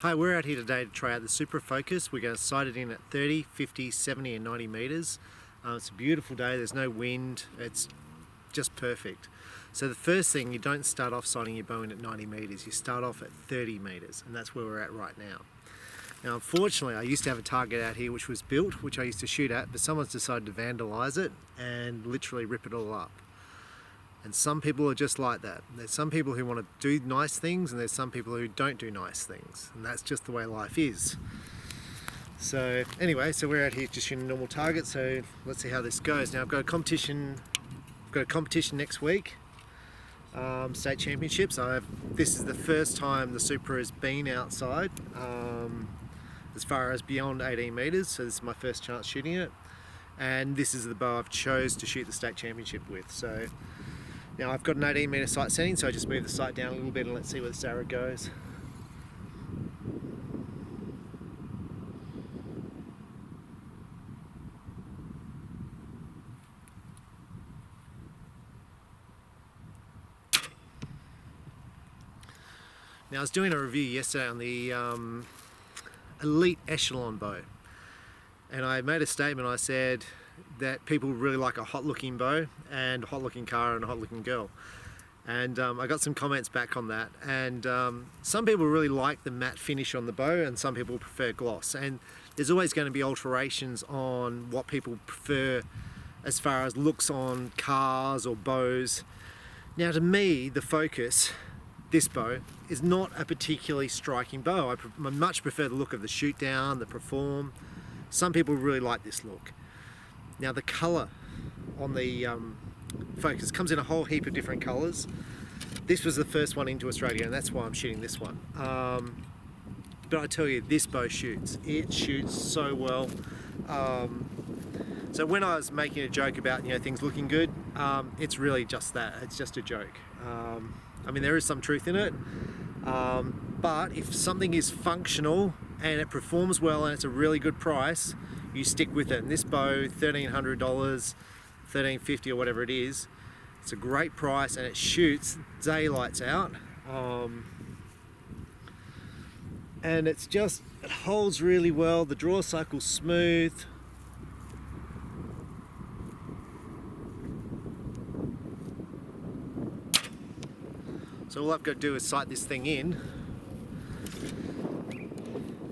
Hi, we're out here today to try out the Supra Focus. We're going to sight it in at 30, 50, 70 and 90 metres. It's a beautiful day, there's no wind, it's just perfect. So the first thing, you don't start off sighting your bow in at 90 metres, you start off at 30 metres, and that's where we're at right now. Now unfortunately, I used to have a target out here which was built, which I used to shoot at, but someone's decided to vandalise it and literally rip it all up. And some people are just like that. There's some people who want to do nice things and there's some people who don't do nice things. And that's just the way life is. So anyway, so we're out here just shooting a normal target, so let's see how this goes. Now I've got a competition next week, state championships. This is the first time the Supra has been outside as far as beyond 18 metres, so this is my first chance shooting it. And this is the bow I've chose to shoot the state championship with. So now I've got an 18 metre sight setting, so I just move the sight down a little bit and let's see where this arrow goes. Now I was doing a review yesterday on the Elite Echelon bow, and I made a statement. I said that people really like a hot looking bow and a hot looking car and a hot looking girl, and I got some comments back on that, and some people really like the matte finish on the bow and some people prefer gloss, and there's always going to be alterations on what people prefer as far as looks on cars or bows. Now to me, the Focus, this bow, is not a particularly striking bow. I much prefer the look of the shoot down, the perform. Some people really like this look. Now the colour on the Focus comes in a whole heap of different colours. This was the first one into Australia and that's why I'm shooting this one. But I tell you, this bow shoots. It shoots so well. So when I was making a joke about things looking good, it's really just that. It's just a joke. I mean, there is some truth in it, but if something is functional and it performs well and it's a really good price, you stick with it. And this bow, $1,300, $1,350 or whatever it is, it's a great price and it shoots daylights out. And it holds really well. The draw cycle's smooth. So all I've got to do is sight this thing in.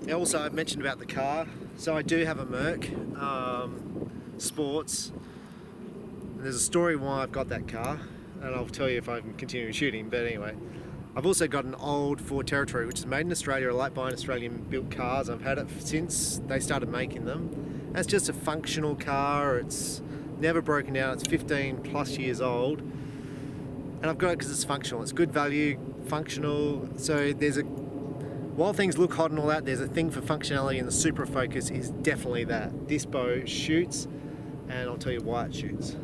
Now also I've mentioned about the car. So I do have a Merc Sports. And there's a story why I've got that car, and I'll tell you if I can continue shooting, but anyway. I've also got an old Ford Territory which is made in Australia. I like buying Australian built cars. I've had it since they started making them. That's just a functional car. It's never broken down. It's 15 plus years old. And I've got it because it's functional. It's good value, functional. So while things look hot and all that, there's a thing for functionality, and the Supra Focus is definitely that. This bow shoots, and I'll tell you why it shoots.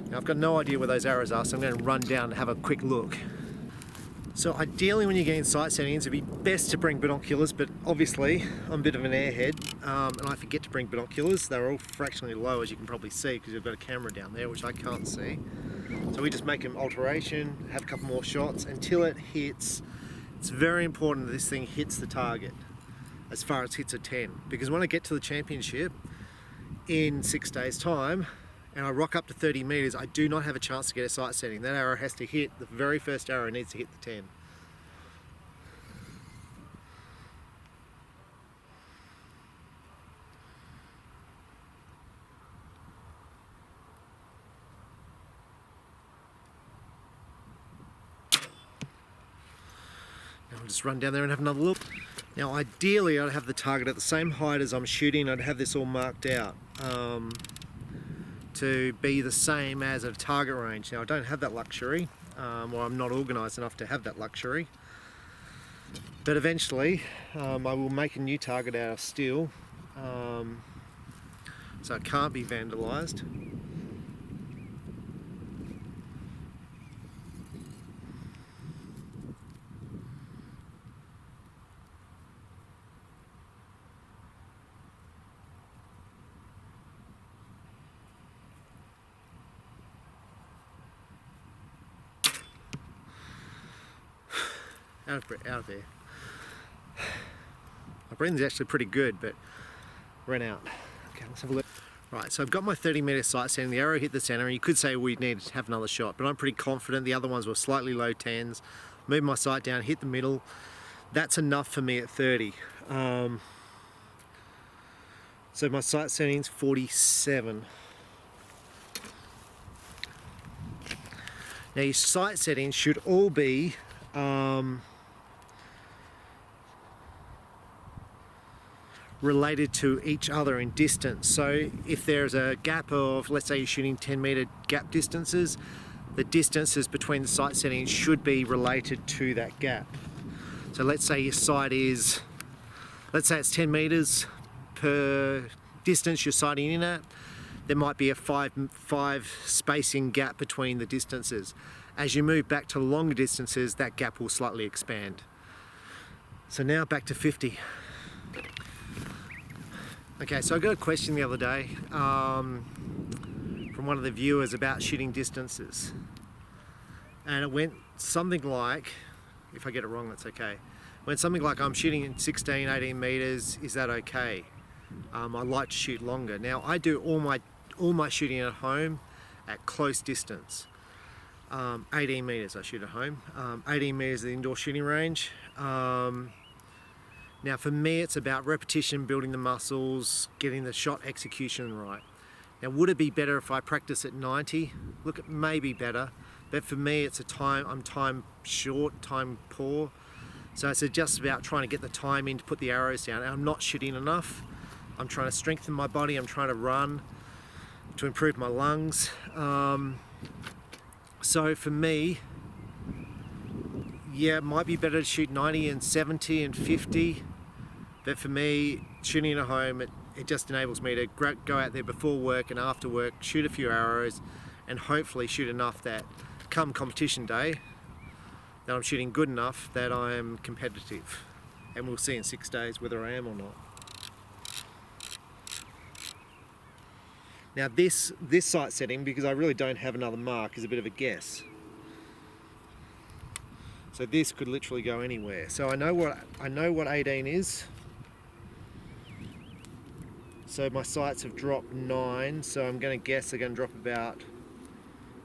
Now I've got no idea where those arrows are, so I'm going to run down and have a quick look. So ideally when you're getting sight settings, it'd be best to bring binoculars, but obviously I'm a bit of an airhead and I forget to bring binoculars. They're all fractionally low, as you can probably see, because you've got a camera down there, which I can't see. So we just make an alteration, have a couple more shots until it hits. It's very important that this thing hits the target as far as hits a 10, because when I get to the championship in 6 days time, and I rock up to 30 metres, I do not have a chance to get a sight setting. That arrow has to hit, the very first arrow needs to hit the 10. Now I'll just run down there and have another look. Now ideally I'd have the target at the same height as I'm shooting. I'd have this all marked out. To be the same as a target range. Now I don't have that luxury, or I'm not organised enough to have that luxury, but eventually I will make a new target out of steel, so it can't be vandalised. Out of there. My breathing's actually pretty good, but ran out. Okay, let's have a look. Right, so I've got my 30-meter sight setting. The arrow hit the center, and you could say we need to have another shot, but I'm pretty confident. The other ones were slightly low 10s. Move my sight down, hit the middle. That's enough for me at 30. So my sight setting's 47. Now your sight settings should all be related to each other in distance. So if there's a gap of, let's say you're shooting 10-meter gap distances, the distances between the sight settings should be related to that gap. So let's say your sight is, let's say it's 10 meters per distance you're sighting in at, there might be a five spacing gap between the distances. As you move back to longer distances, that gap will slightly expand. So now back to 50. Okay, so I got a question the other day from one of the viewers about shooting distances. And it went something like, if I get it wrong, that's okay. It went something like, I'm shooting in 16, 18 meters, is that okay? I like to shoot longer. Now, I do all my shooting at home at close distance. 18 meters I shoot at home. 18 meters is the indoor shooting range. Now for me it's about repetition, building the muscles, getting the shot execution right. Now would it be better if I practice at 90? Look, it may be better, but for me it's I'm time short, time poor. So it's just about trying to get the time in to put the arrows down. I'm not shooting enough. I'm trying to strengthen my body, I'm trying to run to improve my lungs. So for me, yeah, it might be better to shoot 90 and 70 and 50. But for me, shooting at home, it just enables me to go out there before work and after work, shoot a few arrows, and hopefully shoot enough that come competition day, that I'm shooting good enough that I am competitive. And we'll see in 6 days whether I am or not. Now this sight setting, because I really don't have another mark, is a bit of a guess. So this could literally go anywhere. So I know what 18 is. So my sights have dropped 9, so I'm going to guess they're going to drop about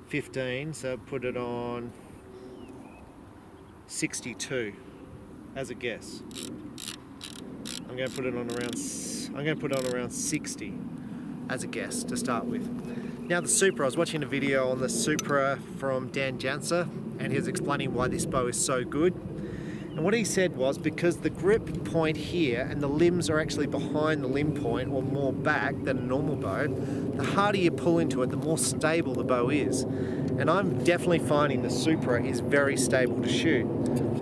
15. So put it on 62 as a guess. I'm going to put it on around 60 as a guess to start with. Now the Supra, I was watching a video on the Supra from Dan Jansa, and he was explaining why this bow is so good. And what he said was because the grip point here and the limbs are actually behind the limb point or more back than a normal bow, the harder you pull into it, the more stable the bow is. And I'm definitely finding the Supra is very stable to shoot.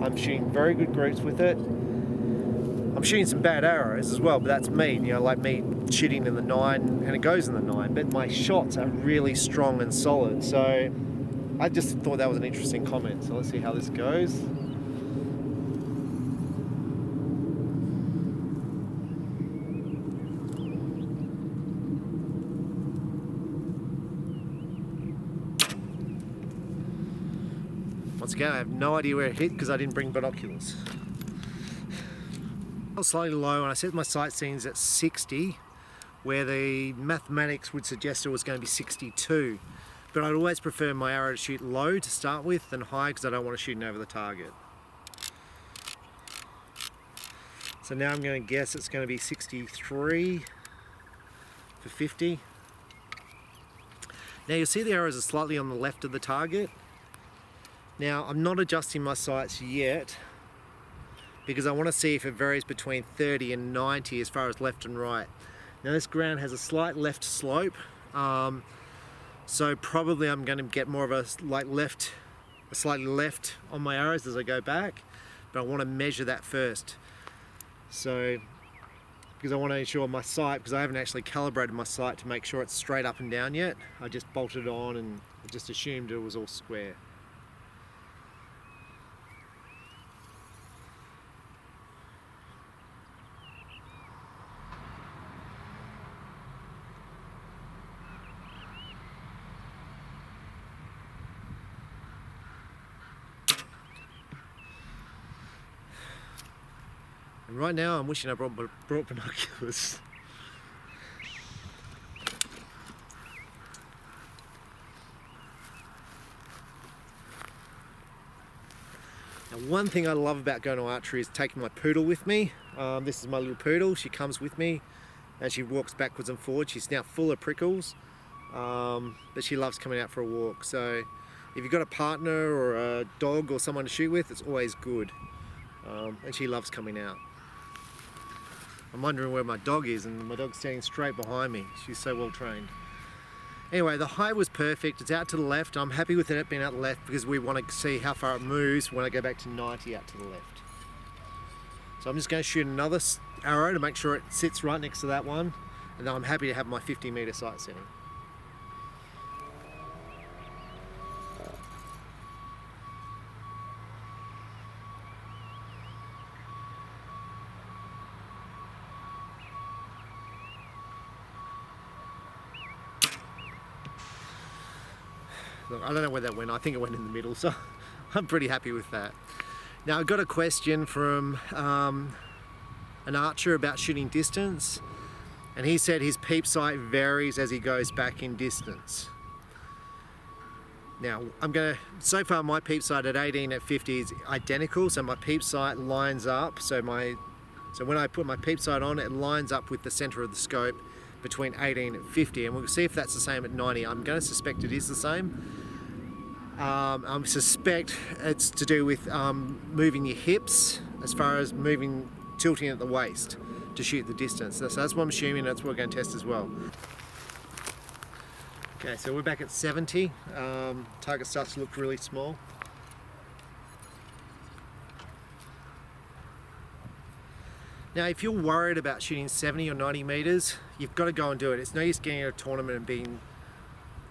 I'm shooting very good groups with it. I'm shooting some bad arrows as well, but that's me, you know, like me shooting in the 9 and it goes in the 9, but my shots are really strong and solid. So I just thought that was an interesting comment. So let's see how this goes. Once again, I have no idea where it hit because I didn't bring binoculars. I was slightly low and I set my sight settings at 60, where the mathematics would suggest it was going to be 62. But I'd always prefer my arrow to shoot low to start with than high because I don't want to shoot over the target. So now I'm going to guess it's going to be 63 for 50. Now you'll see the arrows are slightly on the left of the target. Now I'm not adjusting my sights yet because I want to see if it varies between 30 and 90 as far as left and right. Now this ground has a slight left slope, so probably I'm going to get more of a slightly left on my arrows as I go back, but I want to measure that first. So, because I want to ensure my sight, because I haven't actually calibrated my sight to make sure it's straight up and down yet. I just bolted it on and just assumed it was all square. Right now I'm wishing I brought binoculars. Now, one thing I love about going to archery is taking my poodle with me. This is my little poodle. She comes with me and she walks backwards and forwards. She's now full of prickles, but she loves coming out for a walk. So if you've got a partner or a dog or someone to shoot with, it's always good. And she loves coming out. I'm wondering where my dog is, and my dog's standing straight behind me. She's so well trained. Anyway, the height was perfect. It's out to the left. I'm happy with it being out to the left because we want to see how far it moves when I go back to 90 out to the left. So I'm just going to shoot another arrow to make sure it sits right next to that one, and then I'm happy to have my 50-meter sight setting. Look, I don't know where that went. I think it went in the middle, so I'm pretty happy with that. Now, I got a question from an archer about shooting distance, and he said his peep sight varies as he goes back in distance. Now, so far my peep sight at 18 at 50 is identical, so my peep sight lines up. So when I put my peep sight on, it lines up with the center of the scope between 18 and 50, and we'll see if that's the same at 90. I'm going to suspect it is the same. I suspect it's to do with moving your hips as far as tilting at the waist to shoot the distance. So that's what I'm assuming. That's what we're going to test as well. Okay, so we're back at 70. Target starts to look really small. Now, if you're worried about shooting 70 or 90 meters, you've got to go and do it. It's no use getting in a tournament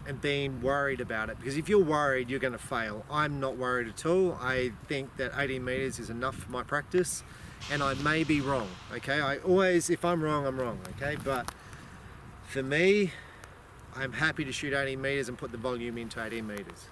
and being worried about it, because if you're worried, you're going to fail. I'm not worried at all. I think that 18 meters is enough for my practice, and I may be wrong. Okay, if I'm wrong, I'm wrong. Okay, but for me, I'm happy to shoot 18 meters and put the volume into 18 meters.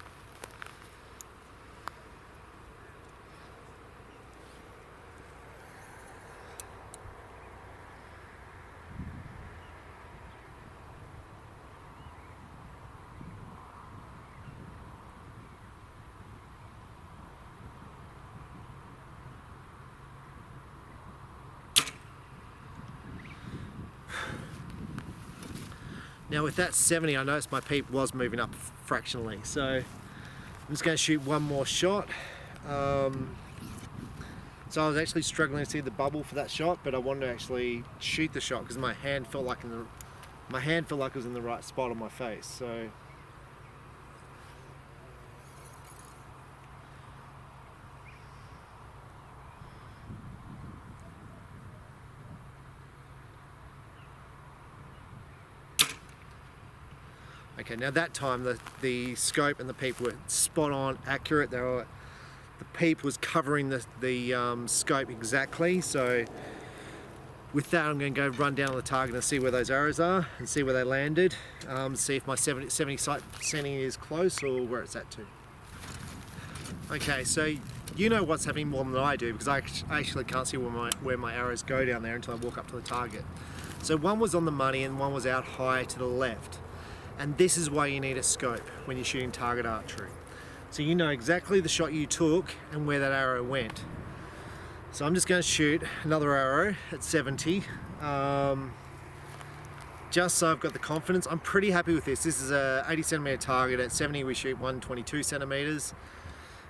Now with that 70, I noticed my peep was moving up fractionally, so I'm just going to shoot one more shot. So I was actually struggling to see the bubble for that shot, but I wanted to actually shoot the shot because my hand felt like it was in the right spot on my face. So okay, now that time the scope and the peep were spot on, accurate. The peep was covering the scope exactly. So with that, I'm going to go run down on the target and see where those arrows are and see where they landed. See if my 70 sight setting is close or where it's at to. Okay, so you know what's happening more than I do, because I actually can't see where my arrows go down there until I walk up to the target. So one was on the money and one was out high to the left. And this is why you need a scope when you're shooting target archery. So you know exactly the shot you took and where that arrow went. So I'm just going to shoot another arrow at 70, just so I've got the confidence. I'm pretty happy with this. This is a 80 centimeter target. At 70 we shoot 122 centimeters.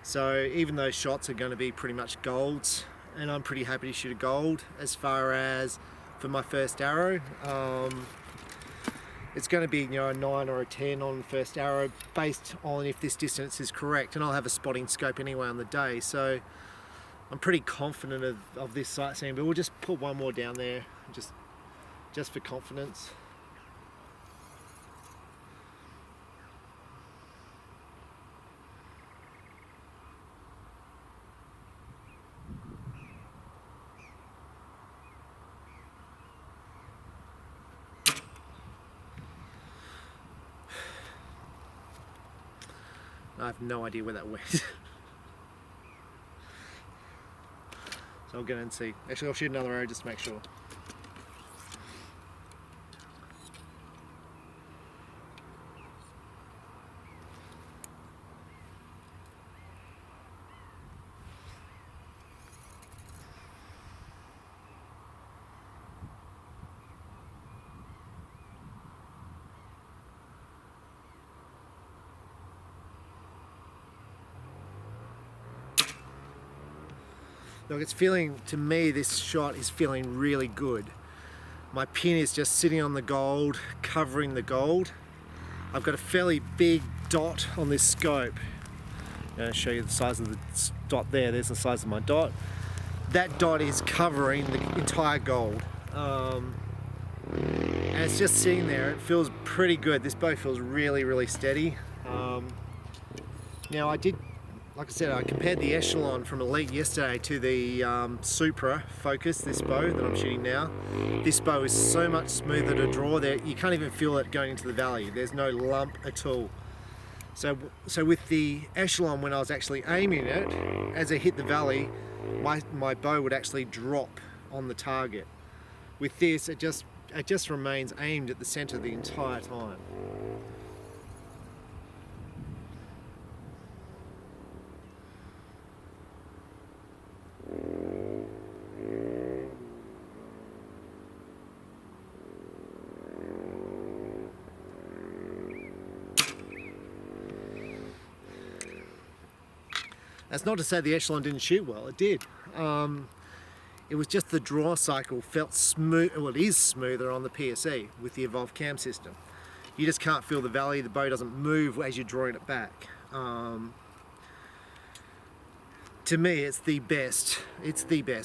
So even those shots are going to be pretty much golds, and I'm pretty happy to shoot a gold. As far as for my first arrow, it's going to be, you know, a 9 or a 10 on the first arrow based on if this distance is correct, and I'll have a spotting scope anyway on the day, so I'm pretty confident of this sight seeing, but we'll just put one more down there just for confidence. I have no idea where that went. So So I'll get in and see. Actually, I'll shoot another arrow just to make sure. Look, it's feeling, to me, this shot is feeling really good. My pin is just sitting on the gold, covering the gold. I've got a fairly big dot on this scope. I'm going to show you the size of the dot there. There's the size of my dot. That dot is covering the entire gold. And it's just sitting there. It feels pretty good. This bow feels really, really steady. Now I did, like I said, I compared the Echelon from Elite yesterday to the Supra Focus, this bow that I'm shooting now. This bow is so much smoother to draw that you can't even feel it going into the valley. There's no lump at all. So with the Echelon, when I was actually aiming it, as I hit the valley, my bow would actually drop on the target. With this, it just remains aimed at the center the entire time. That's not to say the Echelon didn't shoot well, it did. It was just the draw cycle felt smooth, well, it is smoother on the PSE with the Evolved Cam system. You just can't feel the valley, the bow doesn't move as you're drawing it back. To me, it's the best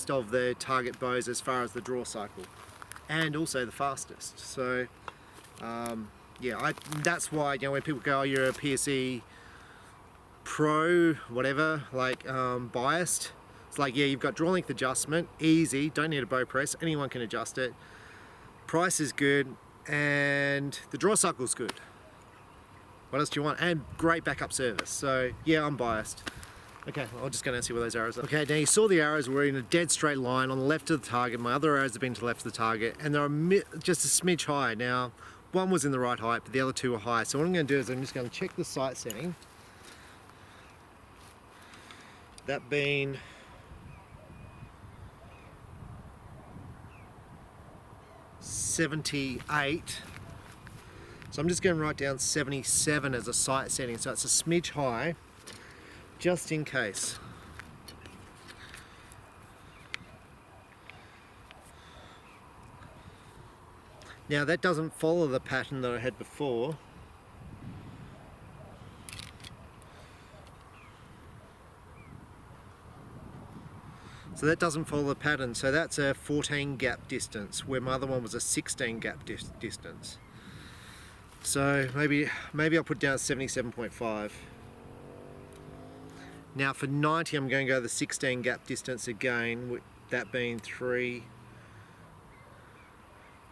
of the target bows as far as the draw cycle, and also the fastest. So yeah, that's why, you know, when people go, oh, you're a PSE pro, whatever, like biased, it's like, yeah, you've got draw length adjustment, easy, don't need a bow press, anyone can adjust it, price is good, and the draw cycle's good. What else do you want? And great backup service. So yeah, I'm biased. Okay, I'll just go down and see where those arrows are. Okay, now you saw the arrows were in a dead straight line on the left of the target. My other arrows have been to the left of the target, and they're just a smidge high. Now, one was in the right height, but the other two were high. So what I'm going to do is I'm just going to check the sight setting. That being .78. So I'm just going to write down 77 as a sight setting, so it's a smidge high, just in case. Now that doesn't follow the pattern that I had before. So that doesn't follow the pattern, so that's a 14 gap distance, where my other one was a 16 gap distance. So maybe I'll put down 77.5. Now for 90, I'm going to go the 16 gap distance again, with that being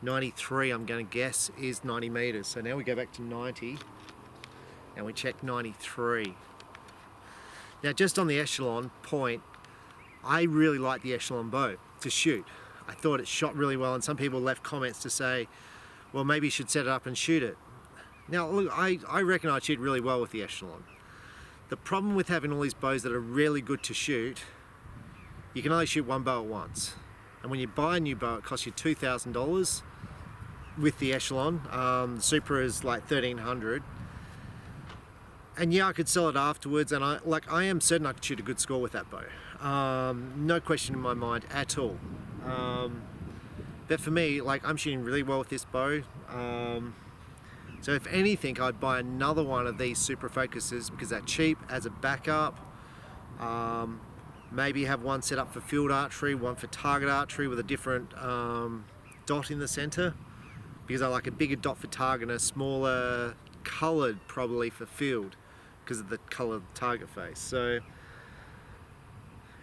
93, I'm going to guess, is 90 meters. So now we go back to 90 and we check 93. Now just on the Echelon point, I really like the Echelon bow to shoot. I thought it shot really well, and some people left comments to say, well, maybe you should set it up and shoot it. Now look, I reckon I'd shoot really well with the Echelon. The problem with having all these bows that are really good to shoot, you can only shoot one bow at once. And when you buy a new bow, it costs you $2,000 with the Echelon. The Supra is like $1,300. And yeah, I could sell it afterwards, and I am certain I could shoot a good score with that bow. No question in my mind at all. But for me, like, I'm shooting really well with this bow. So if anything, I'd buy another one of these Supra Focuses because they're cheap as a backup. Maybe have one set up for field archery, one for target archery with a different dot in the center, because I like a bigger dot for target and a smaller colored probably for field because of the color of the target face. So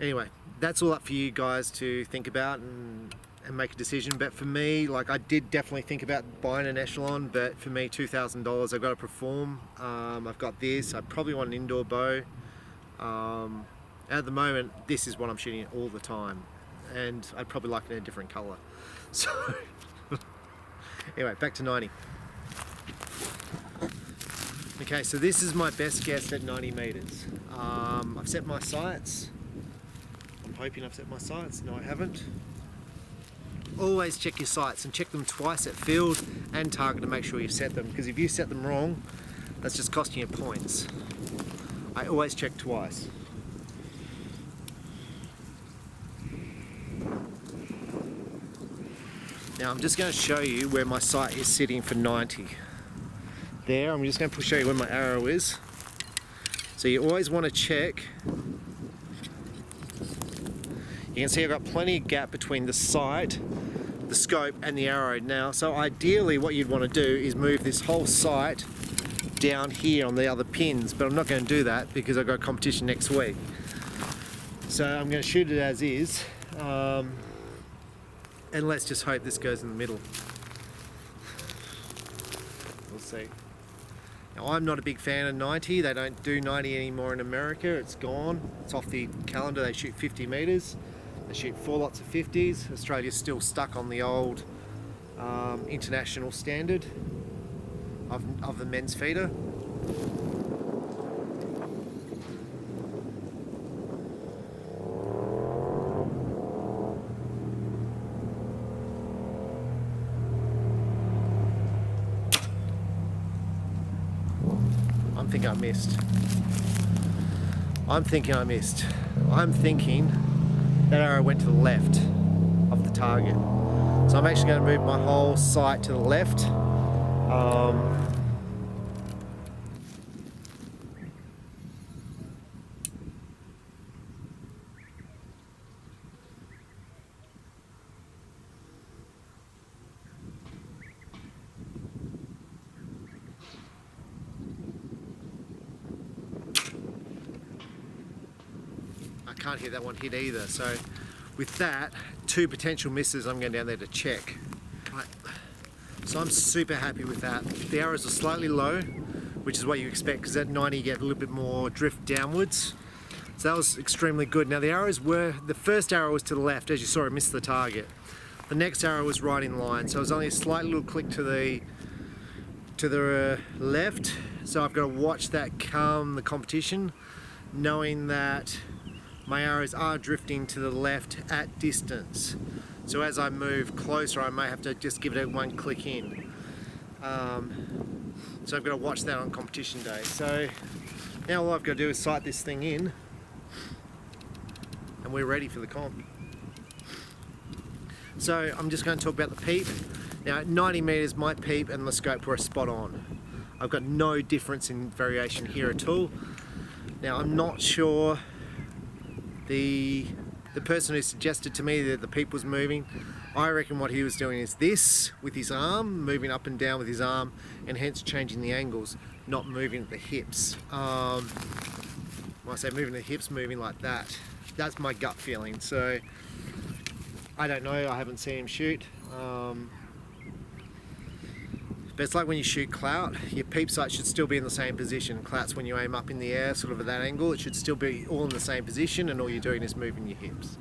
anyway, that's all up for you guys to think about and make a decision. But for me, like, I did definitely think about buying an Echelon, but for me, $2,000, I've got to perform. I've got this, I probably want an indoor bow. At the moment, this is what I'm shooting all the time. and I'd probably like it in a different colour. So anyway, back to 90. Okay, so this is my best guess at 90 metres. I've set my sights. I'm hoping I've set my sights. No, I haven't. Always check your sights and check them twice at field and target to make sure you set them, because if you set them wrong, that's just costing you points. I always check twice. Now I'm just going to show you where my sight is sitting for 90. There, I'm just going to show you where my arrow is. So you always want to check. You can see I've got plenty of gap between the sight, the scope and the arrow now. So ideally what you'd want to do is move this whole sight down here on the other pins, but I'm not going to do that because I've got competition next week. So I'm going to shoot it as is, and let's just hope this goes in the middle. We'll see. Now I'm not a big fan of 90, they don't do 90 anymore in America, it's gone, it's off the calendar. They shoot 50 metres, they shoot 4 lots of 50s. Australia's still stuck on the old international standard of the men's feeder. I think I missed. I'm thinking I missed. I'm thinking that arrow went to the left of the target. So I'm actually going to move my whole sight to the left. I can't hit that one hit either, so with that, 2 potential misses, I'm going down there to check. Right. So I'm super happy with that. The arrows are slightly low, which is what you expect, because at 90 you get a little bit more drift downwards. So that was extremely good. Now the arrows were, the first arrow was to the left, as you saw, it missed the target. The next arrow was right in line, so it was only a slight little click to the left. So I've got to watch that come the competition, knowing that my arrows are drifting to the left at distance. So as I move closer, I may have to just give it one click in. So I've got to watch that on competition day. So now all I've got to do is sight this thing in, and we're ready for the comp. So I'm just going to talk about the peep. Now at 90 metres, my peep and the scope were spot on. I've got no difference in variation here at all. Now I'm not sure the person who suggested to me that the peep was moving, I reckon what he was doing is this with his arm, moving up and down with his arm, and hence changing the angles, not moving at the hips. When I say moving the hips, moving like that. That's my gut feeling. So I don't know, I haven't seen him shoot. But it's like when you shoot clout, your peep sight should still be in the same position. Clout's when you aim up in the air, sort of at that angle, it should still be all in the same position, and all you're doing is moving your hips.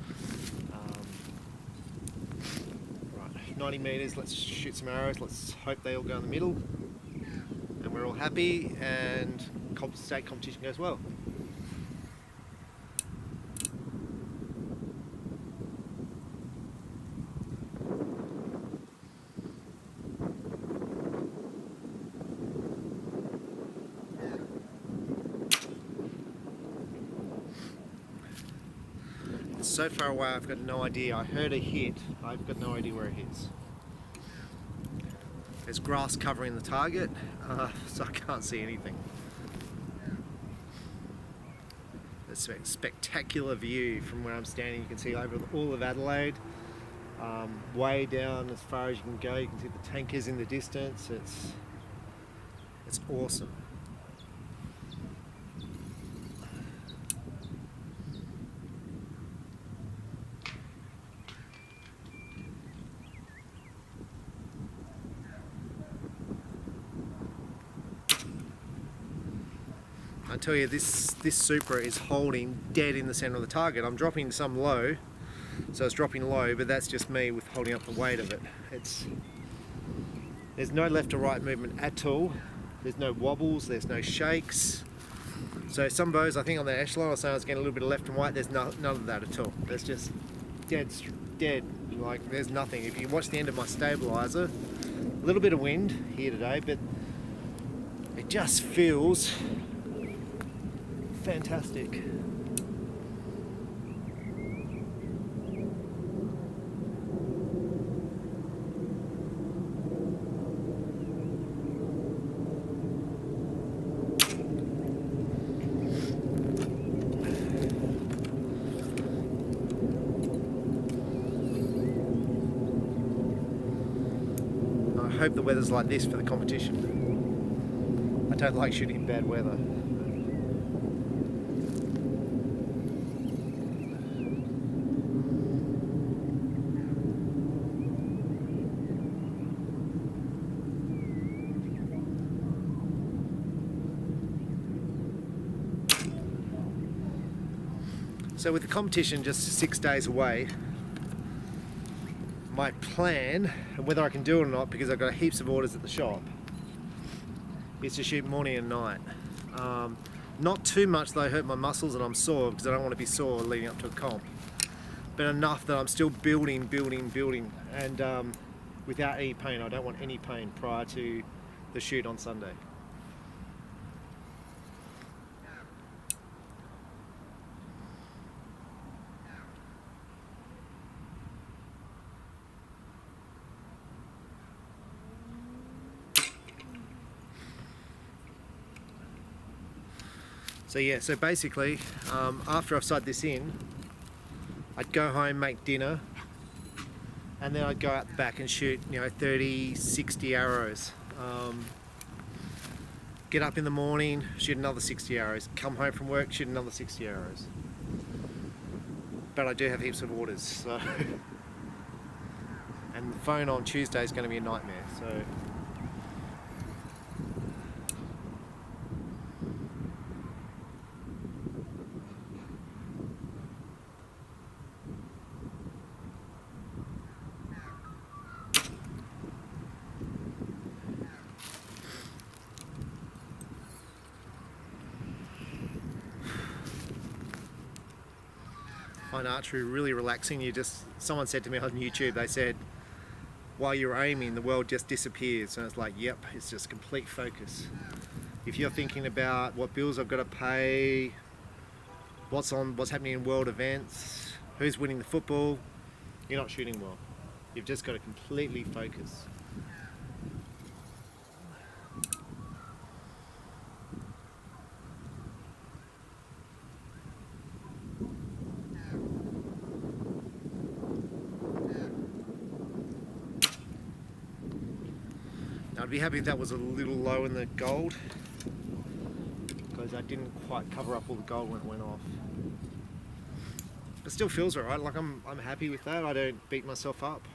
Right, 90 metres, let's shoot some arrows, let's hope they all go in the middle, and we're all happy, and state competition goes well. So far away, I've got no idea. I heard a hit, I've got no idea where it hits. There's grass covering the target, so I can't see anything. It's a spectacular view from where I'm standing. You can see over all of Adelaide, way down as far as you can go. You can see the tankers in the distance. It's awesome. I tell you, this Supra is holding dead in the center of the target. I'm dropping some low, so it's dropping low, but that's just me with holding up the weight of it. There's no left or right movement at all. There's no wobbles, there's no shakes. So some bows, I think on the echelon, I was saying I was getting a little bit of left and right. There's none of that at all. There's just dead, like there's nothing. If you watch the end of my stabilizer, a little bit of wind here today, but it just feels fantastic. I hope the weather's like this for the competition. I don't like shooting in bad weather. So with the competition just 6 days away, my plan, and whether I can do it or not because I've got heaps of orders at the shop, is to shoot morning and night. Not too much that I hurt my muscles and I'm sore, because I don't want to be sore leading up to a comp, but enough that I'm still building, and without any pain. I don't want any pain prior to the shoot on Sunday. So yeah, so basically, after I've sighted this in, I'd go home, make dinner, and then I'd go out the back and shoot, 30, 60 arrows. Get up in the morning, shoot another 60 arrows. Come home from work, shoot another 60 arrows. But I do have heaps of orders, so. And the phone on Tuesday is going to be a nightmare, so. Find archery really relaxing. Someone said to me on YouTube, they said, while you're aiming, the world just disappears. And it's like, yep, it's just complete focus. If you're thinking about what bills I've got to pay, what's happening in world events, who's winning the football, you're not shooting well. You've just got to completely focus. I'd be happy if that was a little low in the gold, because I didn't quite cover up all the gold when it went off. It still feels alright, like I'm happy with that. I don't beat myself up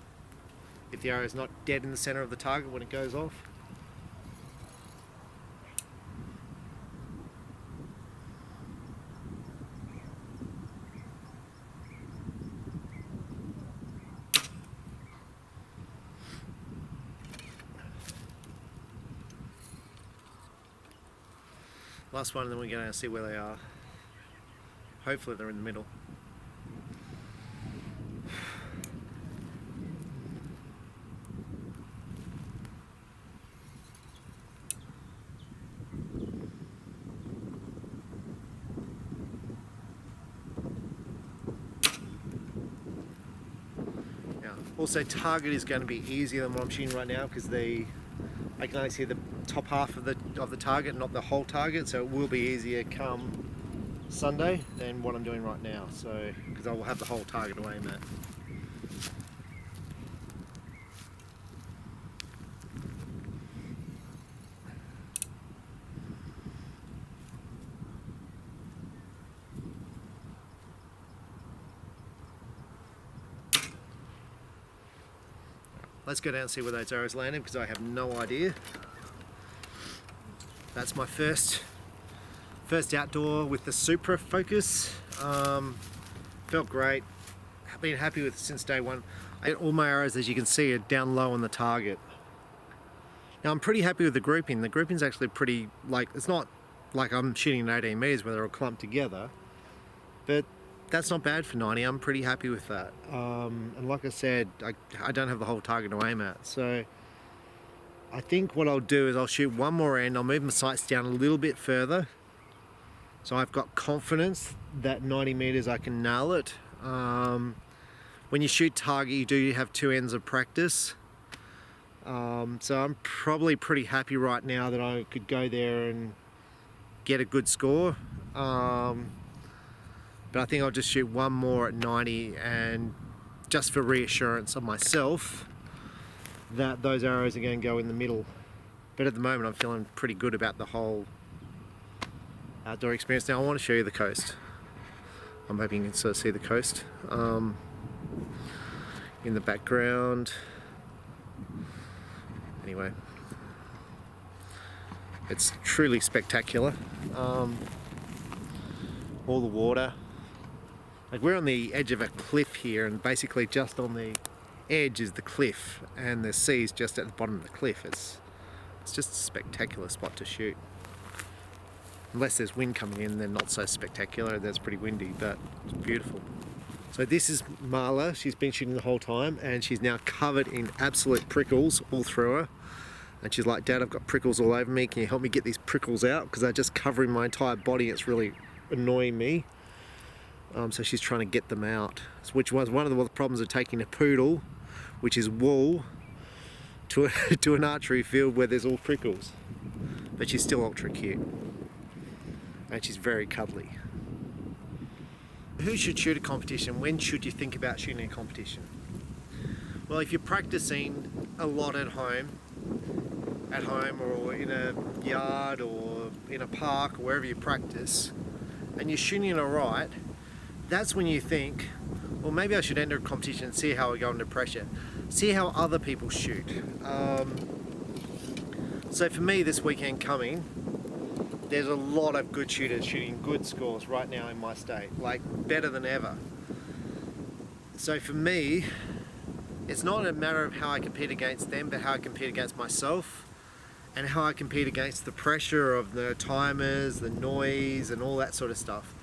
if the arrow's not dead in the center of the target when it goes off. Last one, and then we're going to see where they are. Hopefully they're in the middle. Now, also target is going to be easier than what I'm shooting right now, because I can only see the top half of the target, not the whole target, so it will be easier come Sunday than what I'm doing right now, so because I will have the whole target to aim at. Let's go down and see where those arrows landed, because I have no idea. That's my first outdoor with the Supra focus. Felt great. been happy with since day one. All my arrows, as you can see, are down low on the target. Now I'm pretty happy with the grouping. The grouping's actually pretty, like, it's not like I'm shooting at 18 meters where they're all clumped together, but that's not bad for 90. I'm pretty happy with that. And like I said, I don't have the whole target to aim at. So I think what I'll do is I'll shoot one more end. I'll move my sights down a little bit further. So I've got confidence that 90 meters I can nail it. When you shoot target, you do have 2 ends of practice. So I'm probably pretty happy right now that I could go there and get a good score. But I think I'll just shoot one more at 90, and just for reassurance of myself that those arrows are going to go in the middle. But at the moment I'm feeling pretty good about the whole outdoor experience. Now I want to show you the coast. I'm hoping you can sort of see the coast in the background. Anyway, it's truly spectacular. All the water. Like, we're on the edge of a cliff here, and basically just on the edge is the cliff, and the sea's just at the bottom of the cliff. It's just a spectacular spot to shoot. Unless there's wind coming in, then not so spectacular. That's pretty windy, but it's beautiful. So this is Marla. She's been shooting the whole time, and she's now covered in absolute prickles all through her. And she's like, Dad, I've got prickles all over me. Can you help me get these prickles out? Because they're just covering my entire body. It's really annoying me. So she's trying to get them out. Which was one of the problems of taking a poodle, which is wool, to an archery field where there's all prickles. But she's still ultra cute. And she's very cuddly. Who should shoot a competition? When should you think about shooting a competition? Well, if you're practicing a lot at home or in a yard or in a park or wherever you practice, and you're shooting alright, that's when you think, well, maybe I should enter a competition and see how I go under pressure. See how other people shoot. So for me this weekend coming, there's a lot of good shooters shooting good scores right now in my state, like better than ever. So for me, it's not a matter of how I compete against them, but how I compete against myself, and how I compete against the pressure of the timers, the noise, and all that sort of stuff.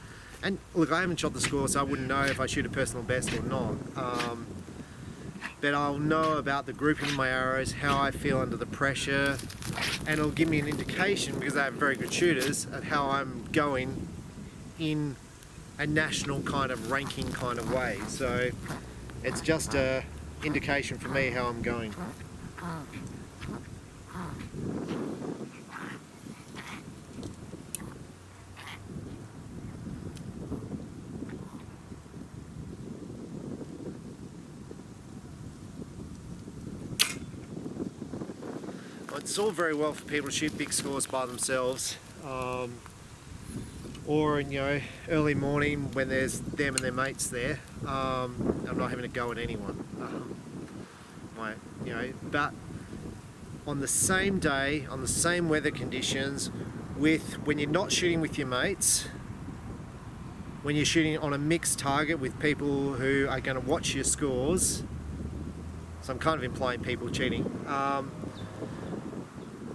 And look, I haven't shot the score, so I wouldn't know if I shoot a personal best or not. But I'll know about the grouping of my arrows, how I feel under the pressure, and it'll give me an indication, because I have very good shooters, of how I'm going in a national kind of ranking kind of way. So it's just a indication for me how I'm going. It's all very well for people to shoot big scores by themselves, or in, early morning when there's them and their mates there. I'm not having a go at anyone. But on the same day, on the same weather conditions, when you're not shooting with your mates, when you're shooting on a mixed target with people who are going to watch your scores, so I'm kind of implying people cheating.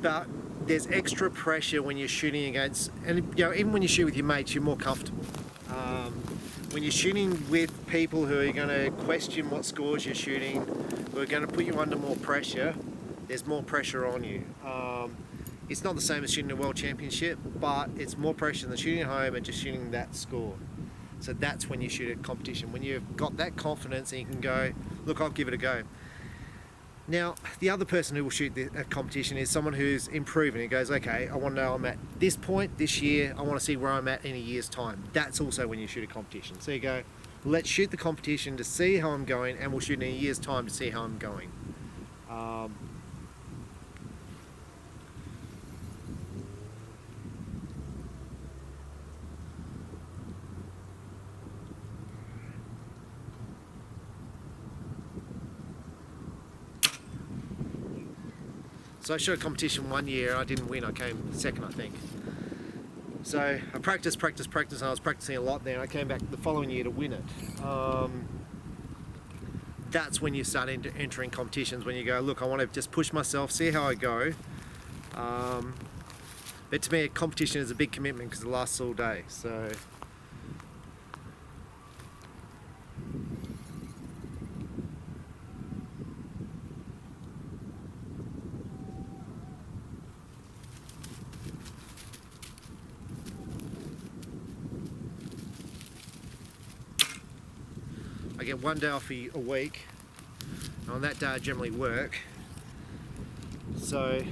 But there's extra pressure when you're shooting against, and even when you shoot with your mates, you're more comfortable. When you're shooting with people who are going to question what scores you're shooting, who are going to put you under more pressure, there's more pressure on you. It's not the same as shooting a world championship, but it's more pressure than shooting at home and just shooting that score. So that's when you shoot a competition, when you've got that confidence and you can go, look, I'll give it a go. Now, the other person who will shoot a competition is someone who's improving. He goes, okay, I want to know I'm at this point this year. I want to see where I'm at in a year's time. That's also when you shoot a competition. So you go, let's shoot the competition to see how I'm going, and we'll shoot in a year's time to see how I'm going. So I shot a competition one year, I didn't win, I came second, I think. So I practiced, and I was practicing a lot there, and I came back the following year to win it. that's when you start entering competitions, when you go, look, I want to just push myself, see how I go. But to me, a competition is a big commitment because it lasts all day. So I get one day off a week, and on that day I generally work. So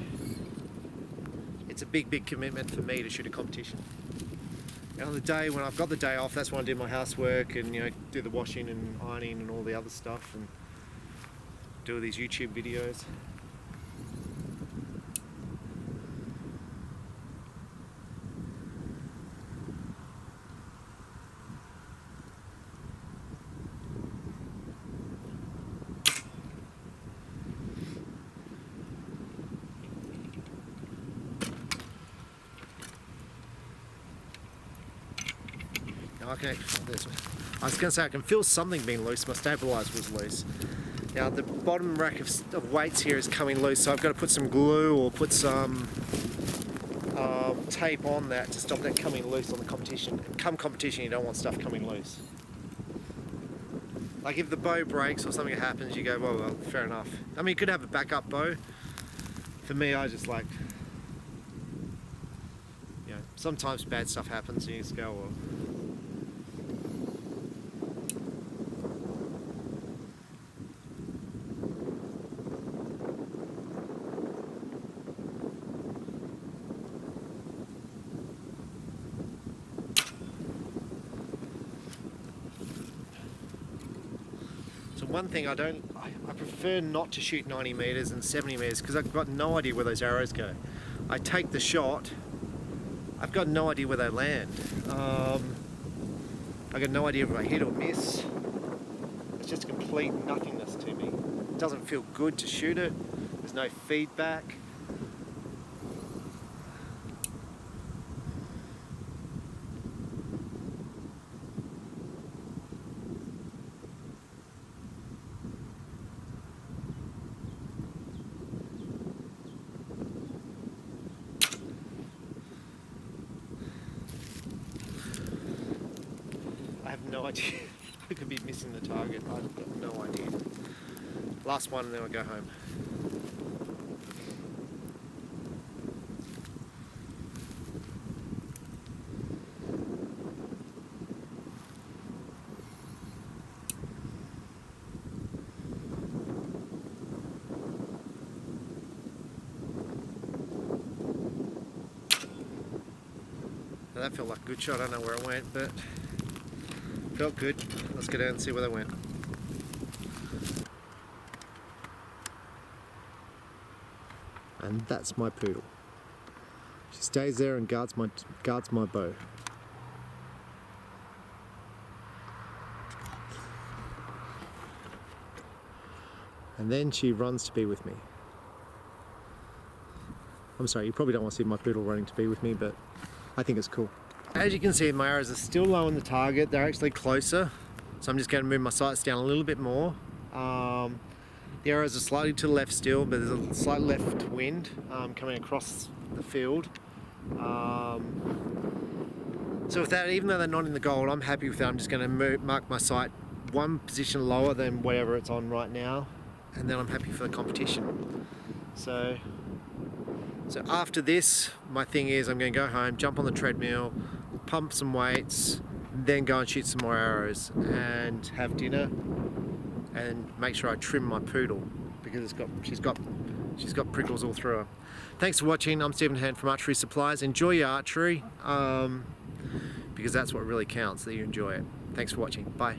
it's a big commitment for me to shoot a competition. And on the day when I've got the day off, that's when I do my housework and, you know, do the washing and ironing and all the other stuff and do all these YouTube videos. Okay, I was going to say I can feel something being loose. My stabilizer was loose. Now the bottom rack of weights here is coming loose, so I've got to put some glue or put some tape on that to stop that coming loose on the competition. Come competition, you don't want stuff coming loose. Like if the bow breaks or something happens, you go, well, fair enough. I mean, you could have a backup bow. For me, I just like, you know, sometimes bad stuff happens and you just go, well. So one thing I prefer not to shoot 90 meters and 70 meters because I've got no idea where those arrows go. I take the shot, I've got no idea where they land. I've got no idea if I hit or miss. It's just complete nothingness to me. It doesn't feel good to shoot it. There's no feedback. I have no idea. I could be missing the target. I've got no idea. Last one and then I'll go home. Now that felt like a good shot. I don't know where it went, but felt good. Let's go down and see where they went. And that's my poodle. She stays there and guards my bow. And then she runs to be with me. I'm sorry, you probably don't want to see my poodle running to be with me, but I think it's cool. As you can see, my arrows are still low on the target. They're actually closer. So I'm just going to move my sights down a little bit more. The arrows are slightly to the left still, but there's a slight left wind coming across the field. So with that, even though they're not in the gold, I'm happy with that. I'm just going to mark my sight one position lower than whatever it's on right now, and then I'm happy for the competition. So after this, my thing is I'm going to go home, jump on the treadmill, pump some weights, then go and shoot some more arrows and have dinner and make sure I trim my poodle because she's got prickles all through her. Thanks for watching. I'm Stephen Hand from Archery Supplies. Enjoy your archery because that's what really counts, that you enjoy it. Thanks for watching. Bye.